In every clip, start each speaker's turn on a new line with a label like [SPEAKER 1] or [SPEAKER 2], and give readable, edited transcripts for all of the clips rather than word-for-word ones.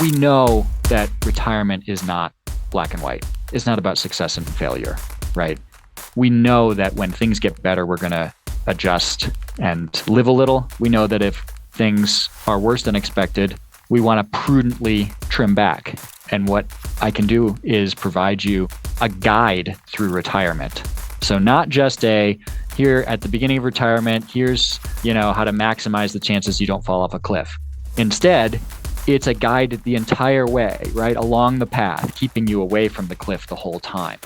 [SPEAKER 1] We know that retirement is not black and white. It's not about success and failure, right? We know that when things get better, we're going to adjust and live a little. We know that if things are worse than expected, we want to prudently trim back. And what I can do is provide you a guide through retirement. So not just here at the beginning of retirement, here's, how to maximize the chances you don't fall off a cliff. Instead, it's a guide the entire way, right, along the path, keeping you away from the cliff the whole time.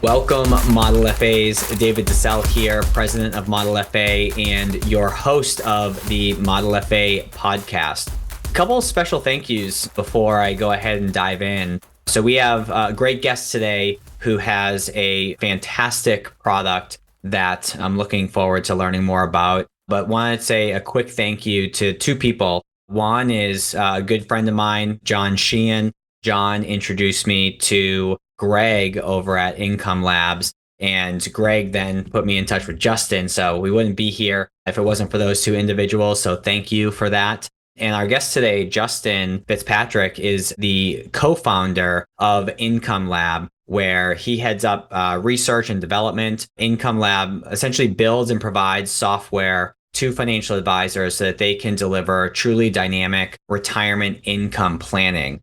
[SPEAKER 2] Welcome, Model FAs. David DeSalle here, president of Model FA and your host of the Model FA podcast. A couple of special thank yous before I go ahead and dive in. So we have a great guest today who has a fantastic product that I'm looking forward to learning more about. But wanted to say a quick thank you to two people. One is a good friend of mine, John Sheehan. John introduced me to Greg over at Income Labs, and Greg then put me in touch with Justin. So we wouldn't be here if it wasn't for those two individuals. So thank you for that. And our guest today, Justin Fitzpatrick, is the co-founder of Income Lab, where he heads up research and development. Income Lab essentially builds and provides software to financial advisors so that they can deliver truly dynamic retirement income planning.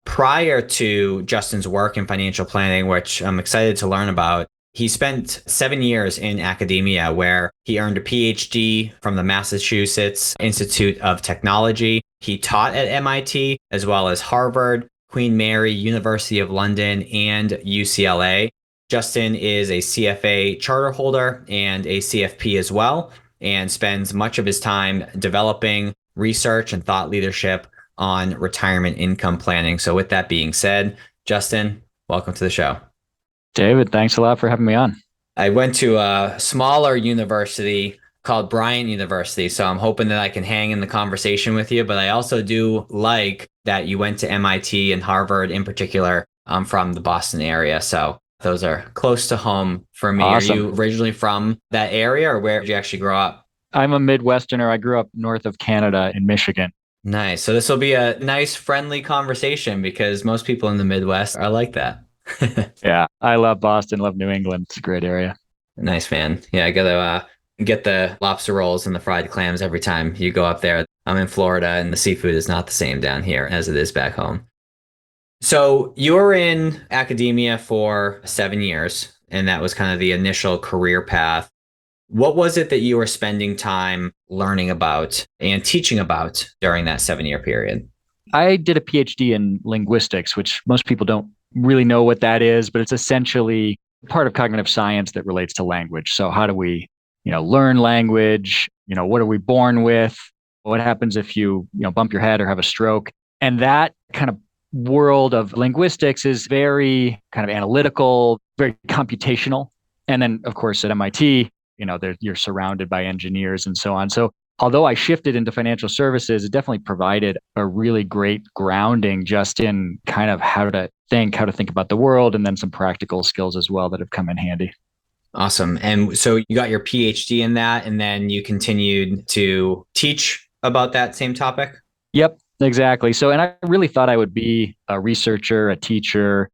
[SPEAKER 2] Prior to Justin's work in financial planning, which I'm excited to learn about, he spent 7 years in academia where he earned a Ph.D. from the Massachusetts Institute of Technology. He taught at MIT as well as Harvard, Queen Mary, University of London, and UCLA. Justin is a CFA charter holder and a CFP as well, and spends much of his time developing research and thought leadership on retirement income planning. So with that being said, Justin, welcome to the show.
[SPEAKER 1] David, thanks a lot for having me on.
[SPEAKER 2] I went to a smaller university called Bryant University, so I'm hoping that I can hang in the conversation with you. But I also do like that you went to MIT and Harvard in particular. I'm from the Boston area, so those are close to home for me.
[SPEAKER 1] Awesome.
[SPEAKER 2] Are you originally from that area, or where did you actually grow up?
[SPEAKER 1] I'm a Midwesterner. I grew up north of Canada in Michigan.
[SPEAKER 2] Nice. So this will be a nice, friendly conversation because most people in the Midwest are like that.
[SPEAKER 1] Yeah, I love Boston, love New England. It's a great area.
[SPEAKER 2] Nice, man. Yeah, I gotta get the lobster rolls and the fried clams every time you go up there. I'm in Florida and the seafood is not the same down here as it is back home. So you were in academia for 7 years, and that was kind of the initial career path. What was it that you were spending time learning about and teaching about during that 7-year period?
[SPEAKER 1] I did a Ph.D. in linguistics, which most people don't really know what that is, but it's essentially part of cognitive science that relates to language. So how do we, learn language? What are we born with? What happens if you, bump your head or have a stroke? And that kind of world of linguistics is very kind of analytical, very computational. And then, of course, at MIT, you're surrounded by engineers and so on. So although I shifted into financial services, it definitely provided a really great grounding just in kind of how to think about the world, and then some practical skills as well that have come in handy.
[SPEAKER 2] Awesome. And so you got your PhD in that, and then you continued to teach about that same topic?
[SPEAKER 1] Yep, exactly. So, and I really thought I would be a researcher, a teacher,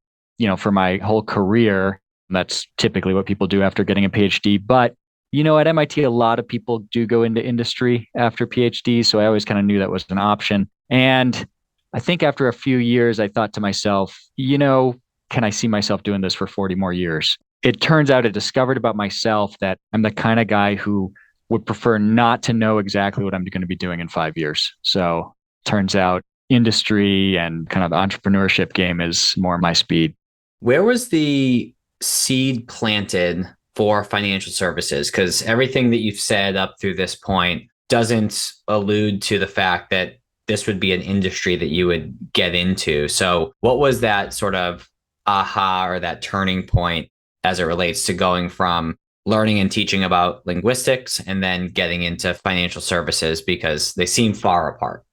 [SPEAKER 1] for my whole career. That's typically what people do after getting a PhD. But at MIT, a lot of people do go into industry after PhD. So I always kind of knew that was an option. And I think after a few years, I thought to myself, can I see myself doing this for 40 more years? It turns out I discovered about myself that I'm the kind of guy who would prefer not to know exactly what I'm going to be doing in 5 years. So turns out industry and kind of the entrepreneurship game is more my speed.
[SPEAKER 2] Where was the seed planted for financial services? Because everything that you've said up through this point doesn't allude to the fact that this would be an industry that you would get into. So what was that sort of aha or that turning point as it relates to going from learning and teaching about linguistics and then getting into financial services, because they seem far apart?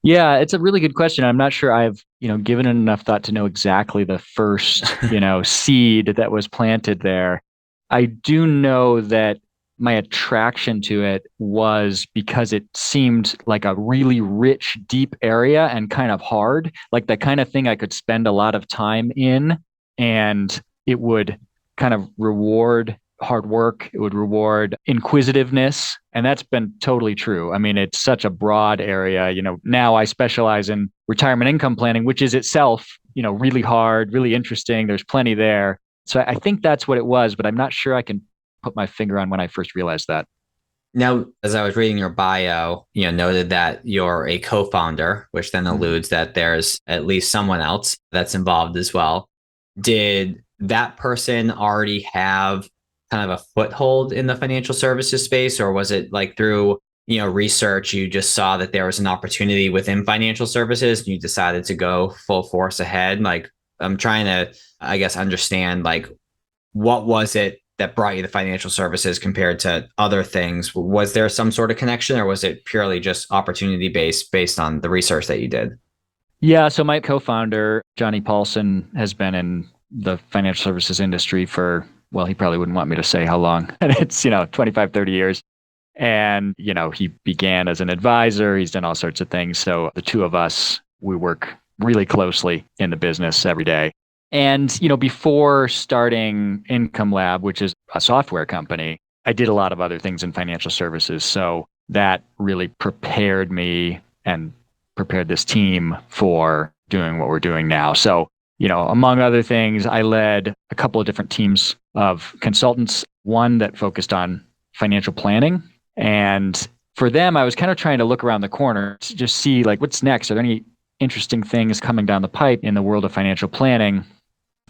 [SPEAKER 1] Yeah, it's a really good question. I'm not sure I've, given it enough thought to know exactly the first, seed that was planted there. I do know that my attraction to it was because it seemed like a really rich, deep area and kind of hard, like the kind of thing I could spend a lot of time in, and it would kind of reward hard work. It would reward inquisitiveness. And that's been totally true. I mean, it's such a broad area. Now I specialize in retirement income planning, which is itself, really hard, really interesting. There's plenty there. So I think that's what it was, but I'm not sure I can put my finger on when I first realized that.
[SPEAKER 2] Now, as I was reading your bio, noted that you're a co-founder, which then alludes that there's at least someone else that's involved as well. Did that person already have kind of a foothold in the financial services space, or was it like through research, you just saw that there was an opportunity within financial services and you decided to go full force ahead? Like, I'm trying to, I guess, understand, like, what was it that brought you to financial services compared to other things? Was there some sort of connection, or was it purely just opportunity based on the research that you did?
[SPEAKER 1] Yeah. So my co-founder, Johnny Paulson, has been in the financial services industry for, well, he probably wouldn't want me to say how long. And it's, 25, 30 years. And, he began as an advisor. He's done all sorts of things. So the two of us, we work really closely in the business every day. And, before starting Income Lab, which is a software company, I did a lot of other things in financial services. So that really prepared me and prepared this team for doing what we're doing now. So, among other things, I led a couple of different teams of consultants, one that focused on financial planning. And for them, I was kind of trying to look around the corner to just see, like, what's next? Are there any interesting things coming down the pipe in the world of financial planning?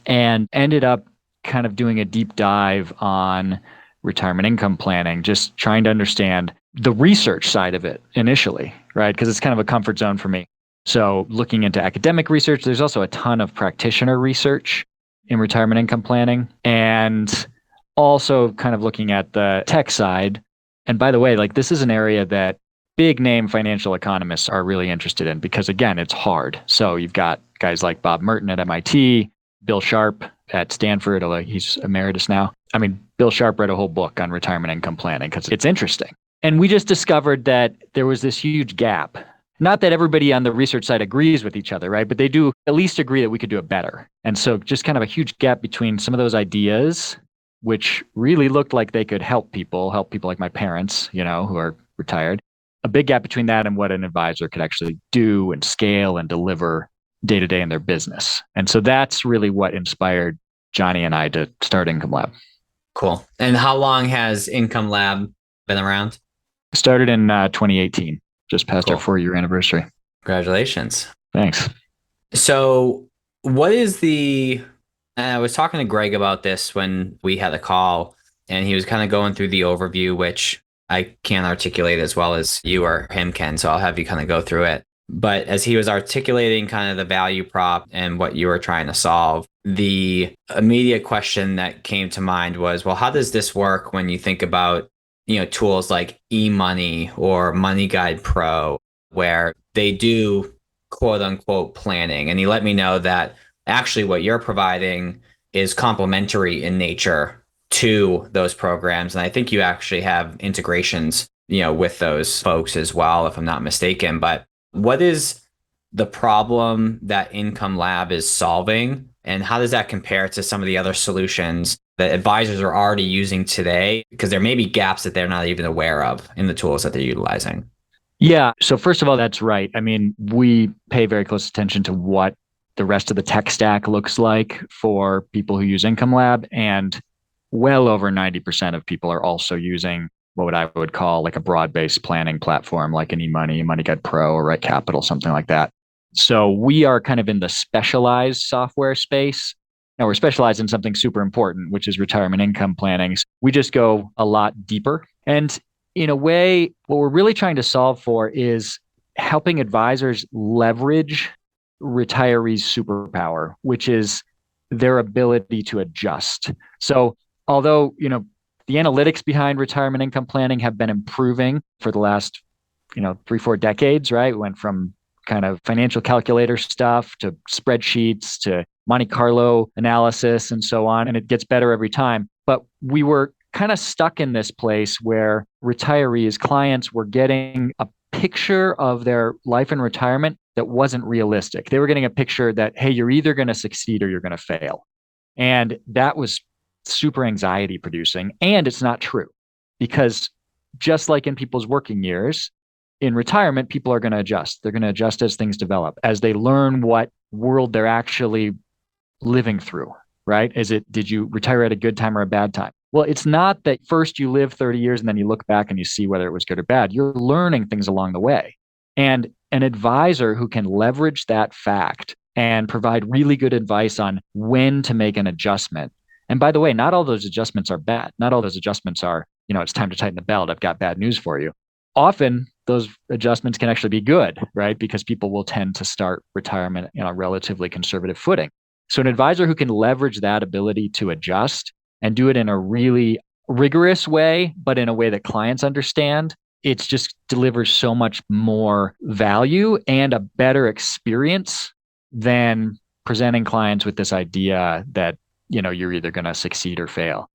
[SPEAKER 1] And ended up kind of doing a deep dive on retirement income planning, just trying to understand the research side of it initially, right? Because it's kind of a comfort zone for me. So looking into academic research, there's also a ton of practitioner research in retirement income planning, and also kind of looking at the tech side. And by the way, like, this is an area that big name financial economists are really interested in because, again, it's hard. So you've got guys like Bob Merton at MIT, Bill Sharp at Stanford, although he's emeritus now. I mean, Bill Sharp read a whole book on retirement income planning because it's interesting. And we just discovered that there was this huge gap. Not that everybody on the research side agrees with each other, right? But they do at least agree that we could do it better. And so just kind of a huge gap between some of those ideas, which really looked like they could help people like my parents, who are retired. A big gap between that and what an advisor could actually do and scale and deliver day to day in their business. And so that's really what inspired Johnny and I to start Income Lab.
[SPEAKER 2] Cool. And how long has Income Lab been around?
[SPEAKER 1] Started in 2018, just past our 4-year anniversary.
[SPEAKER 2] Congratulations.
[SPEAKER 1] Thanks.
[SPEAKER 2] So what is I was talking to Greg about this when we had a call, and he was kind of going through the overview, which I can't articulate as well as you or him can. So I'll have you kind of go through it. But as he was articulating kind of the value prop and what you were trying to solve, the immediate question that came to mind was, well, how does this work when you think about, tools like eMoney or Money Guide Pro, where they do quote unquote planning? And he let me know that actually what you're providing is complementary in nature to those programs. And I think you actually have integrations, with those folks as well, if I'm not mistaken. But what is the problem that Income Lab is solving, and how does that compare to some of the other solutions that advisors are already using today? Because there may be gaps that they're not even aware of in the tools that they're utilizing.
[SPEAKER 1] Yeah. So first of all, that's right. I mean, we pay very close attention to what the rest of the tech stack looks like for people who use Income Lab. And well over 90% of people are also using what I would call like a broad-based planning platform, like an eMoney, Money Guide Pro, or Right Capital, something like that. So we are kind of in the specialized software space. Now we're specialized in something super important, which is retirement income planning. We just go a lot deeper. And in a way, what we're really trying to solve for is helping advisors leverage retirees' superpower, which is their ability to adjust. So although, the analytics behind retirement income planning have been improving for the last, 3-4 decades, right? We went from kind of financial calculator stuff to spreadsheets to Monte Carlo analysis and so on. And it gets better every time. But we were kind of stuck in this place where retirees, clients were getting a picture of their life in retirement that wasn't realistic. They were getting a picture that, hey, you're either going to succeed or you're going to fail. And that was super anxiety producing. And it's not true because just like in people's working years, in retirement, people are going to adjust. They're going to adjust as things develop, as they learn what world they're actually living through, right? Did you retire at a good time or a bad time? Well, it's not that first you live 30 years and then you look back and you see whether it was good or bad. You're learning things along the way. And an advisor who can leverage that fact and provide really good advice on when to make an adjustment. And by the way, not all those adjustments are bad. Not all those adjustments are, it's time to tighten the belt. I've got bad news for you. Often those adjustments can actually be good, right? Because people will tend to start retirement on a relatively conservative footing. So an advisor who can leverage that ability to adjust and do it in a really rigorous way, but in a way that clients understand, it just delivers so much more value and a better experience than presenting clients with this idea that, you're either going to succeed or fail.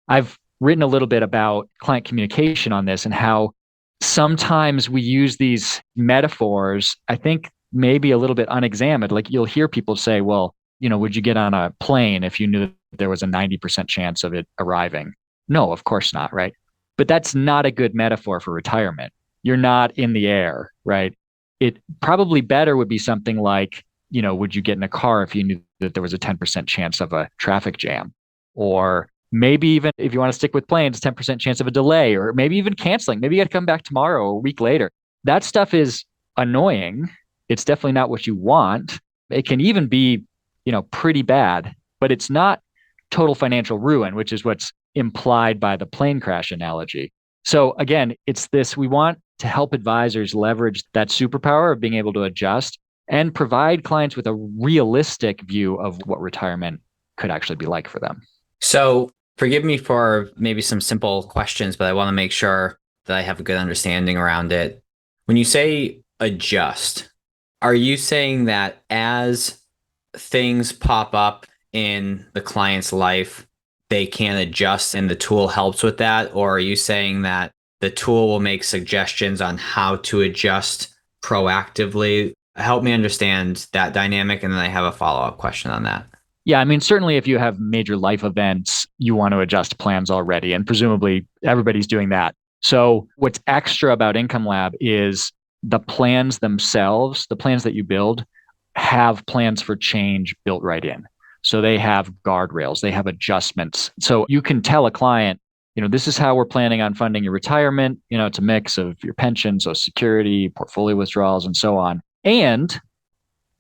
[SPEAKER 1] I've written a little bit about client communication on this and how sometimes we use these metaphors, I think maybe a little bit unexamined. Like you'll hear people say, well, would you get on a plane if you knew there was a 90% chance of it arriving? No, of course not, right? But that's not a good metaphor for retirement. You're not in the air, right? It probably better would be something like, would you get in a car if you knew that there was a 10% chance of a traffic jam? Or maybe even if you want to stick with planes, 10% chance of a delay, or maybe even canceling. Maybe you got to come back tomorrow or a week later. That stuff is annoying. It's definitely not what you want. It can even be, pretty bad, but it's not total financial ruin, which is what's implied by the plane crash analogy. So again, it's this, we want to help advisors leverage that superpower of being able to adjust and provide clients with a realistic view of what retirement could actually be like for them.
[SPEAKER 2] So forgive me for maybe some simple questions, but I want to make sure that I have a good understanding around it. When you say adjust, are you saying that as things pop up in the client's life, they can adjust and the tool helps with that? Or are you saying that the tool will make suggestions on how to adjust proactively? Help me understand that dynamic, and then I have a follow-up question on that.
[SPEAKER 1] Yeah, I mean, certainly if you have major life events, you want to adjust plans already, and presumably everybody's doing that. So what's extra about Income Lab is the plans themselves, the plans that you build, have plans for change built right in. So they have guardrails, they have adjustments. So you can tell a client, this is how we're planning on funding your retirement. It's a mix of your pension, Social Security, portfolio withdrawals, and so on. And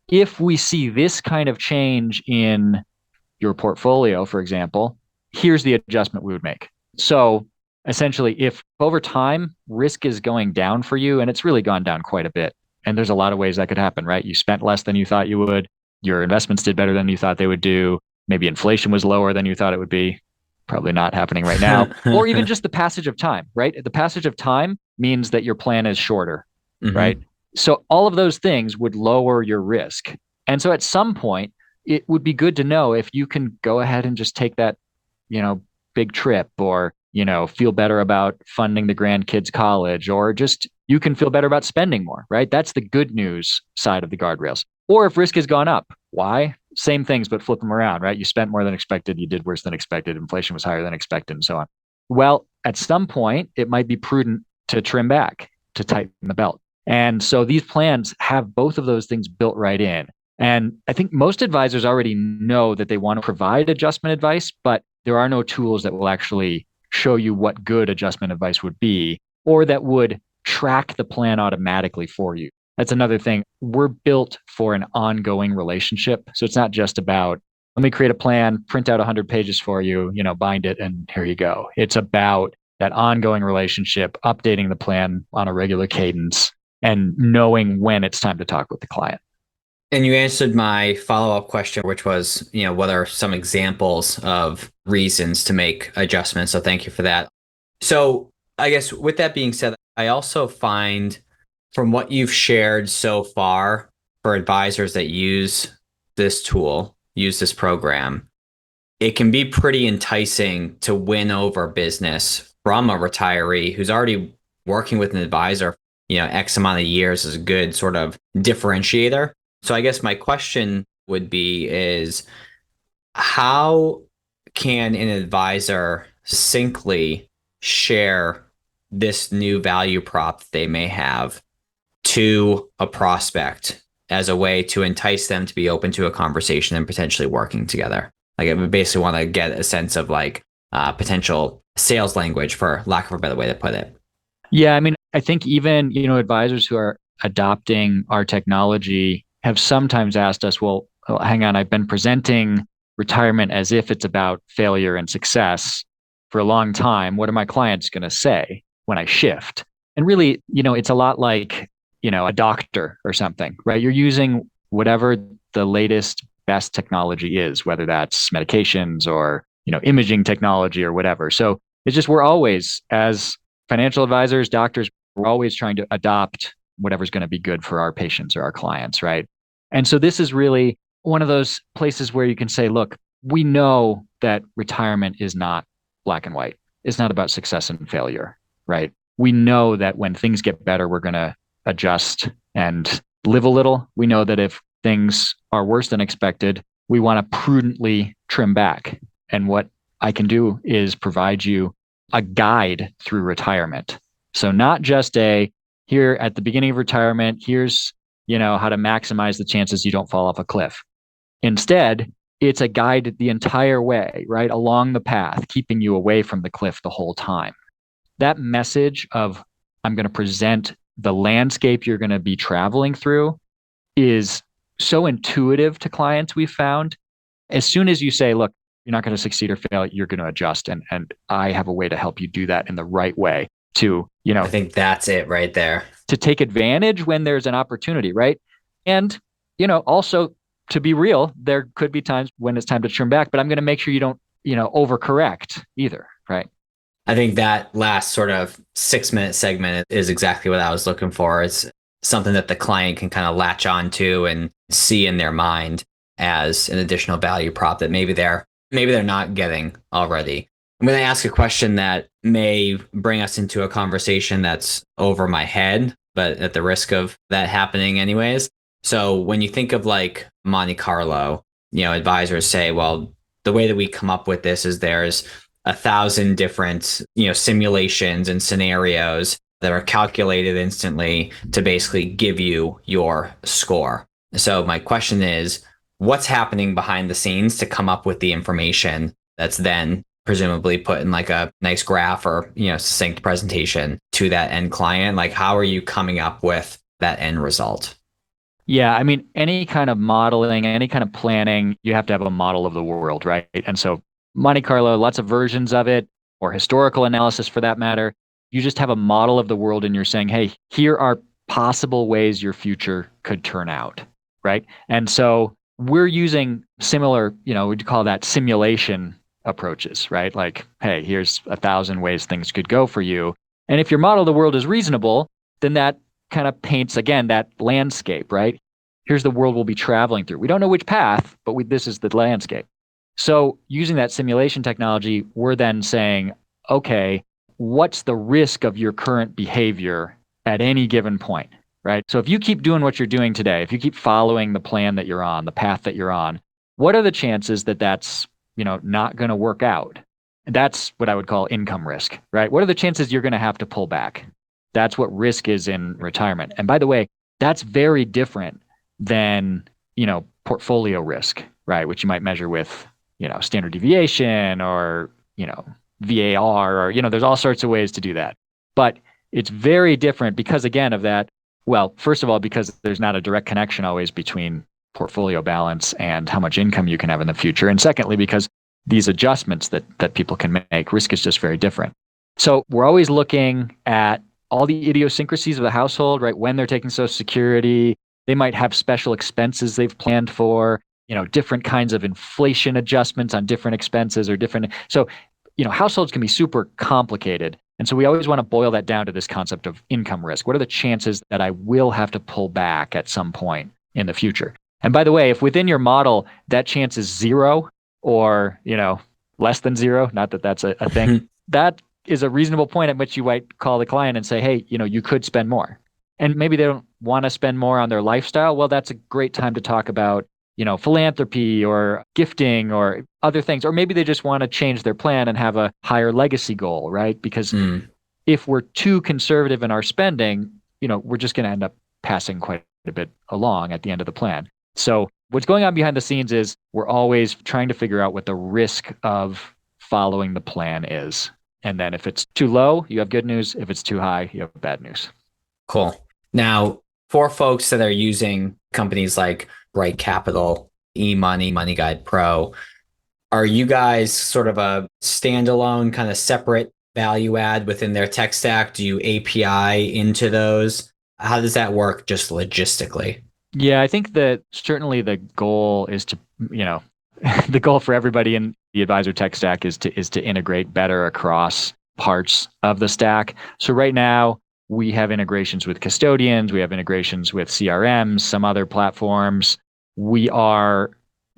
[SPEAKER 1] if we see this kind of change in your portfolio, for example, here's the adjustment we would make. So essentially, if over time risk is going down for you, and it's really gone down quite a bit, and there's a lot of ways that could happen, right? You spent less than you thought you would. Your investments did better than you thought they would do. Maybe inflation was lower than you thought it would be. Probably not happening right now. Or even just the passage of time, right? The passage of time means that your plan is shorter, right? So all of those things would lower your risk. And so at some point, it would be good to know if you can go ahead and just take that, big trip, or, feel better about funding the grandkids' college, or just you can feel better about spending more, right? That's the good news side of the guardrails. Or if risk has gone up, why? Same things, but flip them around, right? You spent more than expected, you did worse than expected, inflation was higher than expected, and so on. Well, at some point, it might be prudent to trim back, to tighten the belt. And so these plans have both of those things built right in. And I think most advisors already know that they want to provide adjustment advice, but there are no tools that will actually show you what good adjustment advice would be, or that would track the plan automatically for you. That's another thing. We're built for an ongoing relationship. So it's not just about, let me create a plan, print out 100 pages for you, bind it, and here you go. It's about that ongoing relationship, updating the plan on a regular cadence, and knowing when it's time to talk with the client.
[SPEAKER 2] And you answered my follow-up question, which was, what are some examples of reasons to make adjustments? So thank you for that. So I guess with that being said, I also find from what you've shared so far for advisors that use this tool, use this program, it can be pretty enticing to win over business from a retiree who's already working with an advisor, X amount of years is a good sort of differentiator. So I guess my question would be is how can an advisor succinctly share this new value prop that they may have to a prospect as a way to entice them to be open to a conversation and potentially working together? Like, I would basically want to get a sense of like potential sales language, for lack of a better way to put it.
[SPEAKER 1] Yeah, I mean, I think even, advisors who are adopting our technology have sometimes asked us, well, hang on, I've been presenting retirement as if it's about failure and success for a long time. What are my clients going to say when I shift? And really, it's a lot like, a doctor or something, right? You're using whatever the latest best technology is, whether that's medications or, imaging technology or whatever. So it's just, we're always, as financial advisors, doctors, we're always trying to adopt whatever's going to be good for our patients or our clients, right? And so this is really one of those places where you can say, look, we know that retirement is not black and white. It's not about success and failure, right? We know that when things get better, we're going to adjust and live a little. We know that if things are worse than expected, we want to prudently trim back. And what I can do is provide you a guide through retirement. So not just here at the beginning of retirement, here's, how to maximize the chances you don't fall off a cliff. Instead, it's a guide the entire way, right? Along the path, keeping you away from the cliff the whole time. That message of, I'm going to present the landscape you're going to be traveling through, is so intuitive to clients, we've found. As soon as you say, look, you're not going to succeed or fail, you're going to adjust. And I have a way to help you do that in the right way to,
[SPEAKER 2] I think that's it right there.
[SPEAKER 1] To take advantage when there's an opportunity, right? And, also to be real, there could be times when it's time to trim back, but I'm going to make sure you don't, overcorrect either, right?
[SPEAKER 2] I think that last sort of 6-minute segment is exactly what I was looking for. It's something that the client can kind of latch on to and see in their mind as an additional value prop that maybe they're not getting already. I'm going to ask a question that may bring us into a conversation that's over my head, but at the risk of that happening anyways. So when you think of like Monte Carlo, advisors say, well, the way that we come up with this is there's 1,000 different, simulations and scenarios that are calculated instantly to basically give you your score. So my question is, what's happening behind the scenes to come up with the information that's then presumably put in like a nice graph or, succinct presentation to that end client? Like, how are you coming up with that end result?
[SPEAKER 1] Yeah, I mean, any kind of modeling, any kind of planning, you have to have a model of the world, right? And so Monte Carlo, lots of versions of it, or historical analysis for that matter. You just have a model of the world and you're saying, hey, here are possible ways your future could turn out, right? And so we're using similar, we'd call that simulation approaches, right? Like, hey, here's 1,000 ways things could go for you. And if your model of the world is reasonable, then that kind of paints, again, that landscape, right? Here's the world we'll be traveling through. We don't know which path, but this is the landscape. So using that simulation technology, we're then saying, okay, what's the risk of your current behavior at any given point, right? So if you keep doing what you're doing today, if you keep following the plan that you're on, the path that you're on, what are the chances that that's, not going to work out? And that's what I would call income risk, right? What are the chances you're going to have to pull back? That's what risk is in retirement. And by the way, that's very different than, portfolio risk, right? Which you might measure with, standard deviation or, VAR or, there's all sorts of ways to do that. But it's very different because, again, of that. Well, first of all, because there's not a direct connection always between portfolio balance and how much income you can have in the future. And secondly, because these adjustments that people can make, risk is just very different. So we're always looking at all the idiosyncrasies of the household, right? When they're taking Social Security, they might have special expenses they've planned for, different kinds of inflation adjustments on different expenses or different. So, households can be super complicated. And so we always want to boil that down to this concept of income risk. What are the chances that I will have to pull back at some point in the future? And by the way, if within your model, that chance is 0 or, less than zero. Not that that's a thing. That is a reasonable point at which you might call the client and say, hey, you could spend more. And maybe they don't want to spend more on their lifestyle. Well, that's a great time to talk about, philanthropy or gifting or other things. Or maybe they just want to change their plan and have a higher legacy goal, right? Because if we're too conservative in our spending, we're just going to end up passing quite a bit along at the end of the plan. So what's going on behind the scenes is we're always trying to figure out what the risk of following the plan is. And then if it's too low, you have good news. If it's too high, you have bad news.
[SPEAKER 2] Cool. Now, for folks that are using companies like Bright Capital, eMoney, Money Guide Pro, are you guys sort of a standalone kind of separate value add within their tech stack? Do you API into those? How does that work just logistically?
[SPEAKER 1] Yeah, I think that certainly the goal is to, the goal for everybody in the advisor tech stack is to integrate better across parts of the stack. So right now we have integrations with custodians, we have integrations with CRMs, some other platforms. We are,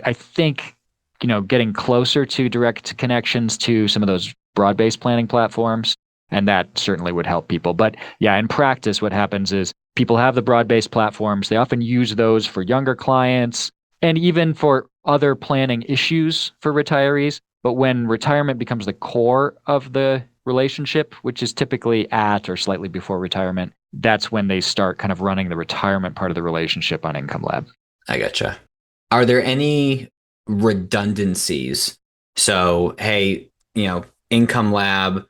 [SPEAKER 1] I think, getting closer to direct connections to some of those broad-based planning platforms, and that certainly would help people. But yeah, in practice, what happens is people have the broad-based platforms. They often use those for younger clients and even for other planning issues for retirees. But when retirement becomes the core of the relationship, which is typically at or slightly before retirement, that's when they start kind of running the retirement part of the relationship on Income Lab.
[SPEAKER 2] I gotcha. Are there any redundancies? So, hey, Income Lab,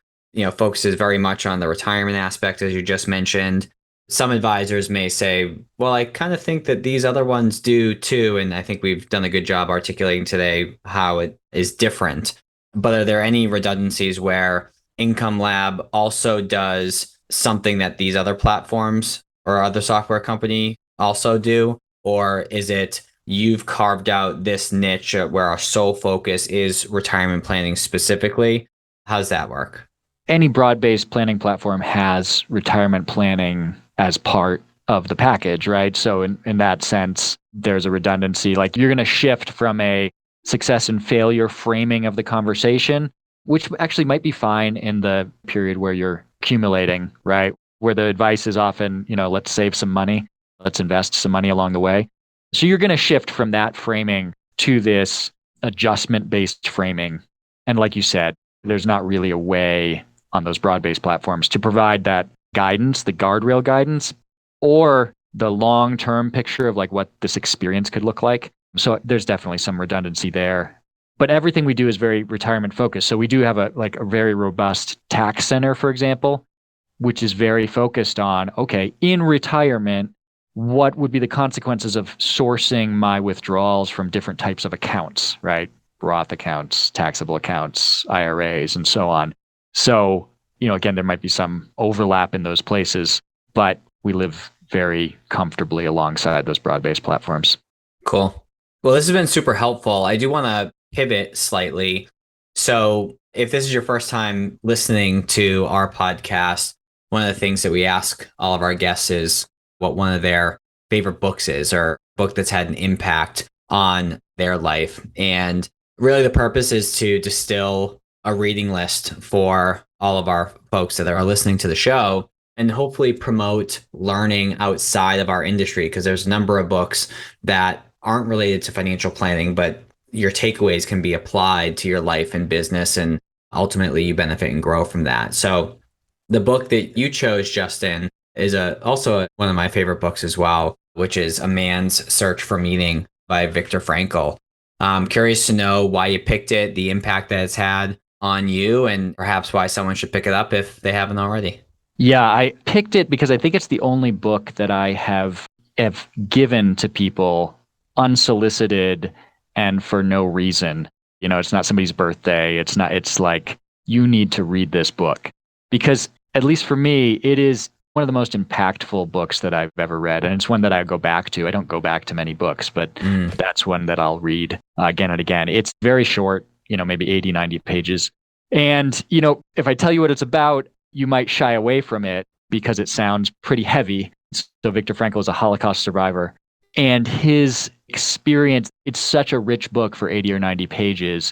[SPEAKER 2] focuses very much on the retirement aspect, as you just mentioned. Some advisors may say, well, I kind of think that these other ones do too. And I think we've done a good job articulating today how it is different. But are there any redundancies where Income Lab also does something that these other platforms or other software company also do? Or is it you've carved out this niche where our sole focus is retirement planning specifically? How does that work?
[SPEAKER 1] Any broad-based planning platform has retirement planning as part of the package, right? So in that sense, there's a redundancy. Like you're going to shift from a success and failure framing of the conversation, which actually might be fine in the period where you're accumulating, right? Where the advice is often, let's save some money, let's invest some money along the way. So you're going to shift from that framing to this adjustment-based framing. And like you said, there's not really a way on those broad-based platforms to provide that guidance, the guardrail guidance, or the long-term picture of like what this experience could look like. So there's definitely some redundancy there. But everything we do is very retirement focused. So we do have a very robust tax center, for example, which is very focused on, okay, in retirement, what would be the consequences of sourcing my withdrawals from different types of accounts, right? Roth accounts, taxable accounts, IRAs, and so on. So, again, there might be some overlap in those places, but we live very comfortably alongside those broad-based platforms.
[SPEAKER 2] Cool. Well, this has been super helpful. I do want to pivot slightly. So if this is your first time listening to our podcast, one of the things that we ask all of our guests is what one of their favorite books is, or a book that's had an impact on their life. And really the purpose is to distill a reading list for all of our folks that are listening to the show and hopefully promote learning outside of our industry, because there's a number of books that aren't related to financial planning, but your takeaways can be applied to your life and business, and ultimately you benefit and grow from that. So the book that you chose, Justin, is also one of my favorite books as well, which is A Man's Search for Meaning by Viktor Frankl. I'm curious to know why you picked it, the impact that it's had on you, and perhaps why someone should pick it up if they haven't already.
[SPEAKER 1] Yeah, I picked it because I think it's the only book that I have given to people unsolicited and for no reason. It's not somebody's birthday. It's like, you need to read this book. Because at least for me, it is one of the most impactful books that I've ever read. And it's one that I go back to. I don't go back to many books, but that's one that I'll read again and again. It's very short, maybe 80, 90 pages. And, if I tell you what it's about, you might shy away from it because it sounds pretty heavy. So Viktor Frankl is a Holocaust survivor. And his experience. It's such a rich book for 80 or 90 pages.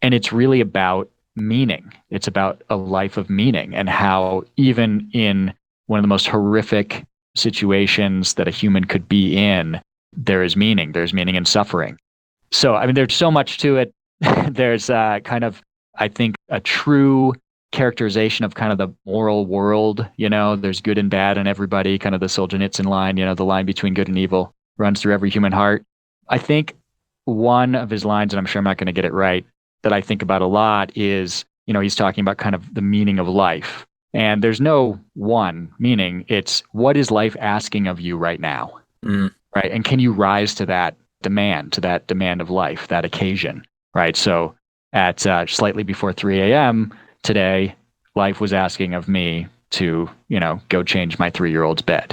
[SPEAKER 1] And it's really about meaning. It's about a life of meaning and how even in one of the most horrific situations that a human could be in, there is meaning. There's meaning in suffering. So, I mean, there's so much to it. There's kind of, I think, a true characterization of kind of the moral world. There's good and bad in everybody, kind of the Solzhenitsyn line, the line between good and evil runs through every human heart. I think one of his lines, and I'm sure I'm not going to get it right, that I think about a lot is, he's talking about kind of the meaning of life. And there's no one meaning. It's what is life asking of you right now? Right. And can you rise to that demand of life, that occasion? Right. So at slightly before 3 a.m. today, life was asking of me to, go change my 3-year-old's bed,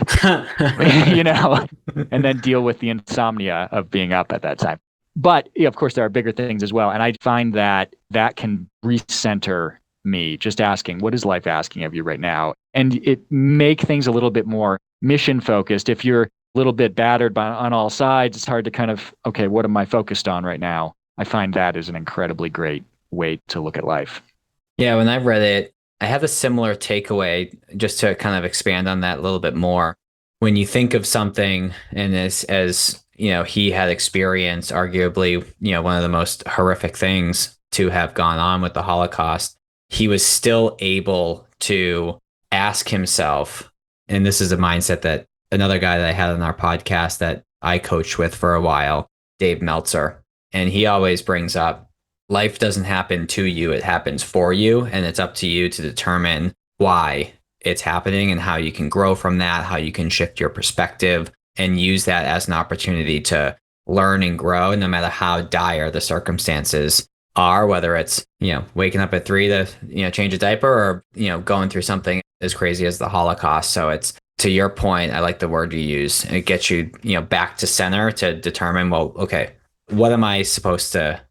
[SPEAKER 1] and then deal with the insomnia of being up at that time. But of course, there are bigger things as well. And I find that can recenter me, just asking, what is life asking of you right now? And it make things a little bit more mission focused. If you're a little bit battered on all sides, it's hard to kind of, okay, what am I focused on right now? I find that is an incredibly great way to look at life.
[SPEAKER 2] Yeah, when I read it, I have a similar takeaway, just to kind of expand on that a little bit more. When you think of something, and as he had experienced arguably, one of the most horrific things to have gone on with the Holocaust, he was still able to ask himself, and this is a mindset that another guy that I had on our podcast that I coached with for a while, Dave Meltzer, and he always brings up, life doesn't happen to you, it happens for you, and it's up to you to determine why it's happening and how you can grow from that, how you can shift your perspective and use that as an opportunity to learn and grow, no matter how dire the circumstances are, whether it's, waking up at 3 to, change a diaper, or, going through something as crazy as the Holocaust. So it's, to your point, I like the word you use. It gets you, back to center to determine, well, okay, what am I supposed to,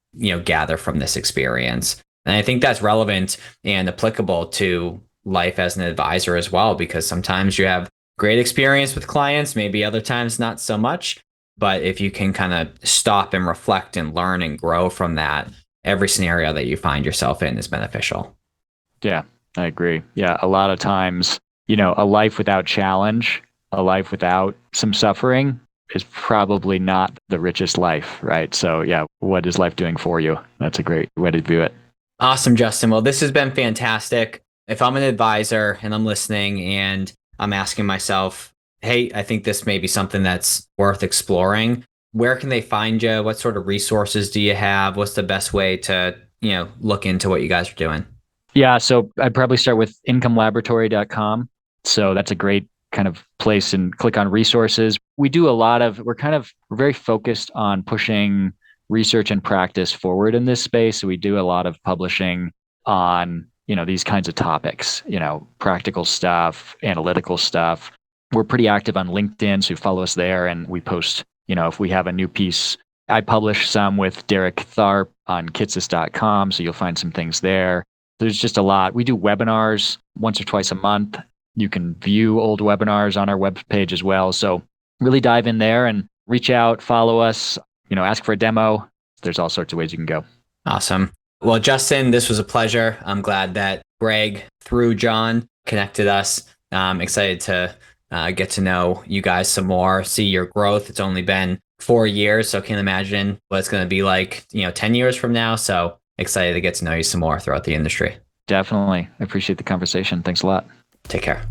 [SPEAKER 2] gather from this experience? And I think that's relevant and applicable to life as an advisor as well, because sometimes you have great experience with clients, maybe other times not so much. But if you can kind of stop and reflect and learn and grow from that, every scenario that you find yourself in is beneficial.
[SPEAKER 1] Yeah, I agree. Yeah, a lot of times, a life without challenge, a life without some suffering is probably not the richest life, right? So yeah, what is life doing for you? That's a great way to view it.
[SPEAKER 2] Awesome, Justin. Well, this has been fantastic. If I'm an advisor and I'm listening and I'm asking myself, hey, I think this may be something that's worth exploring, where can they find you? What sort of resources do you have? What's the best way to, look into what you guys are doing?
[SPEAKER 1] Yeah, so I'd probably start with incomelaboratory.com. So that's a great kind of place, and click on resources. We do we're very focused on pushing research and practice forward in this space. So we do a lot of publishing on, these kinds of topics, practical stuff, analytical stuff. We're pretty active on LinkedIn, so follow us there, and we post, if we have a new piece. I publish some with Derek Tharp on kitsis.com, so you'll find some things there. There's just a lot. We do webinars once or twice a month. You can view old webinars on our webpage as well. So really dive in there and reach out, follow us, ask for a demo. There's all sorts of ways you can go.
[SPEAKER 2] Awesome. Well, Justin, this was a pleasure. I'm glad that Greg, through John, connected us. I'm excited to get to know you guys some more, see your growth. It's only been 4 years, so I can't imagine what it's going to be like, 10 years from now. So excited to get to know you some more throughout the industry.
[SPEAKER 1] Definitely. I appreciate the conversation. Thanks a lot.
[SPEAKER 2] Take care.